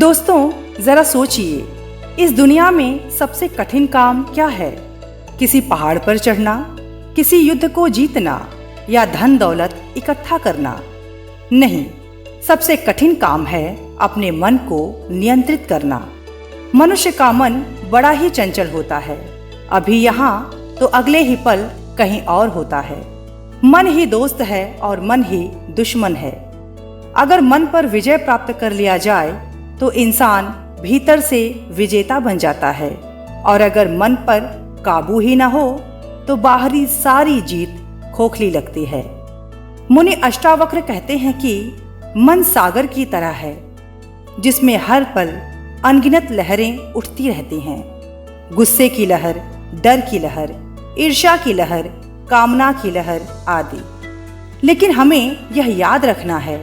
दोस्तों जरा सोचिए, इस दुनिया में सबसे कठिन काम क्या है? किसी पहाड़ पर चढ़ना, किसी युद्ध को जीतना या धन दौलत इकट्ठा करना? नहीं, सबसे कठिन काम है अपने मन को नियंत्रित करना। मनुष्य का मन बड़ा ही चंचल होता है, अभी यहाँ तो अगले ही पल कहीं और होता है। मन ही दोस्त है और मन ही दुश्मन है। अगर मन पर विजय प्राप्त कर लिया जाए तो इंसान भीतर से विजेता बन जाता है, और अगर मन पर काबू ही ना हो तो बाहरी सारी जीत खोखली लगती है। मुनि अष्टावक्र कहते हैं कि मन सागर की तरह है, जिसमें हर पल अनगिनत लहरें उठती रहती हैं। गुस्से की लहर, डर की लहर, ईर्ष्या की लहर, कामना की लहर आदि। लेकिन हमें यह याद रखना है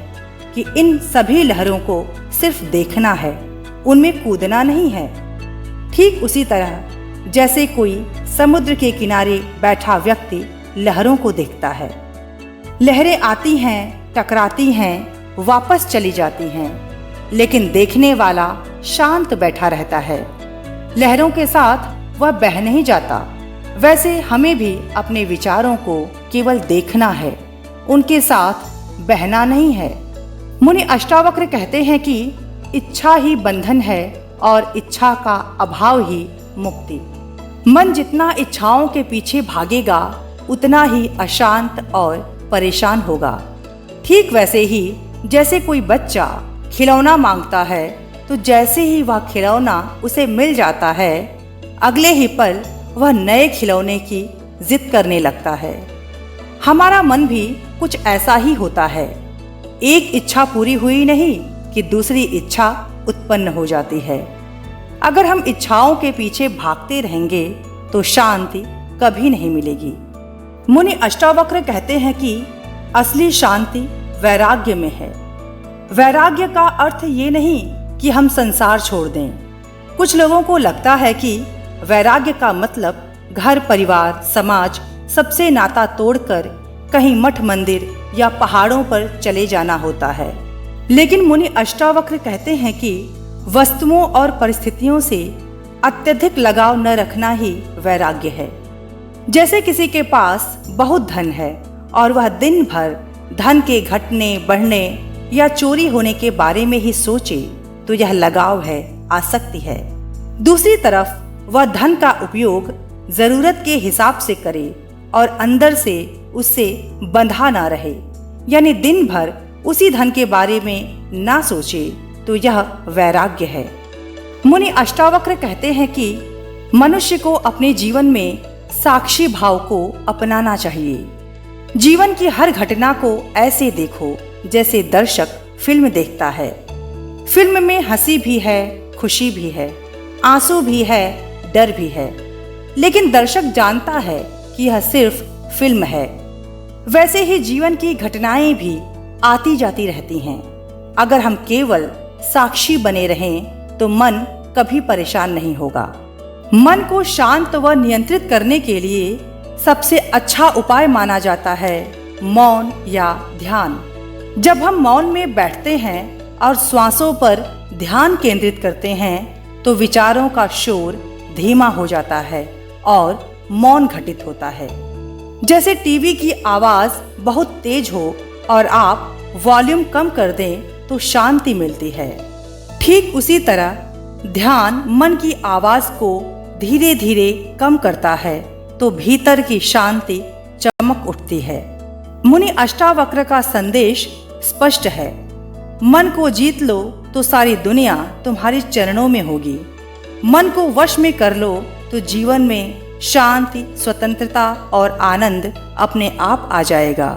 कि इन सभी लहरों को सिर्फ देखना है, उनमें कूदना नहीं है। ठीक उसी तरह जैसे कोई समुद्र के किनारे बैठा व्यक्ति लहरों को देखता है। लहरें आती हैं, टकराती हैं, वापस चली जाती हैं, लेकिन देखने वाला शांत बैठा रहता है। लहरों के साथ वह बह नहीं जाता। वैसे हमें भी अपने विचारों को केवल देखना है, उनके साथ बहना नहीं है। मुनि अष्टावक्र कहते हैं कि इच्छा ही बंधन है और इच्छा का अभाव ही मुक्ति। मन जितना इच्छाओं के पीछे भागेगा उतना ही अशांत और परेशान होगा। ठीक वैसे ही जैसे कोई बच्चा खिलौना मांगता है, तो जैसे ही वह खिलौना उसे मिल जाता है, अगले ही पल वह नए खिलौने की जिद करने लगता है। हमारा मन भी कुछ ऐसा ही होता है। एक इच्छा पूरी हुई नहीं कि दूसरी इच्छा उत्पन्न हो जाती है। अगर हम इच्छाओं के पीछे भागते रहेंगे तो शांति कभी नहीं मिलेगी। मुनि अष्टावक्र कहते हैं कि असली शांति वैराग्य में है। वैराग्य का अर्थ ये नहीं कि हम संसार छोड़ दें। कुछ लोगों को लगता है कि वैराग्य का मतलब घर परिवार समाज सबसे नाता तोड़कर कहीं मठ मंदिर या पहाड़ों पर चले जाना होता है। लेकिन मुनि अष्टावक्र कहते हैं कि वस्तुओं और परिस्थितियों से अत्यधिक लगाव न रखना ही वैराग्य है। जैसे किसी के पास बहुत धन है और वह दिन भर धन के घटने बढ़ने या चोरी होने के बारे में ही सोचे, तो यह लगाव है, आसक्ति है। दूसरी तरफ वह धन का उपयोग जरूरत के हिसाब से करे और अंदर से उससे बंधा ना रहे, यानी दिन भर उसी धन के बारे में ना सोचे, तो यह वैराग्य है। मुनि अष्टावक्र कहते हैं कि मनुष्य को अपने जीवन में साक्षी भाव को अपनाना चाहिए। जीवन की हर घटना को ऐसे देखो जैसे दर्शक फिल्म देखता है। फिल्म में हंसी भी है, खुशी भी है, आंसू भी है, डर भी है, लेकिन दर्शक जानता है कि यह सिर्फ फिल्म है। वैसे ही जीवन की घटनाएं भी आती जाती रहती हैं। अगर हम केवल साक्षी बने रहें तो मन कभी परेशान नहीं होगा। मन को शांत व नियंत्रित करने के लिए सबसे अच्छा उपाय माना जाता है मौन या ध्यान। जब हम मौन में बैठते हैं और श्वासों पर ध्यान केंद्रित करते हैं तो विचारों का शोर धीमा हो जाता है और मौन घटित होता है। जैसे टीवी की आवाज बहुत तेज हो और आप वॉल्यूम कम कर दें तो शांति मिलती है। ठीक उसी तरह ध्यान मन की आवाज को धीरे धीरे कम करता है तो भीतर की शांति चमक उठती है। मुनि अष्टावक्र का संदेश स्पष्ट है। मन को जीत लो तो सारी दुनिया तुम्हारे चरणों में होगी। मन को वश में कर लो तो जीवन में शांति, स्वतंत्रता और आनंद अपने आप आ जाएगा।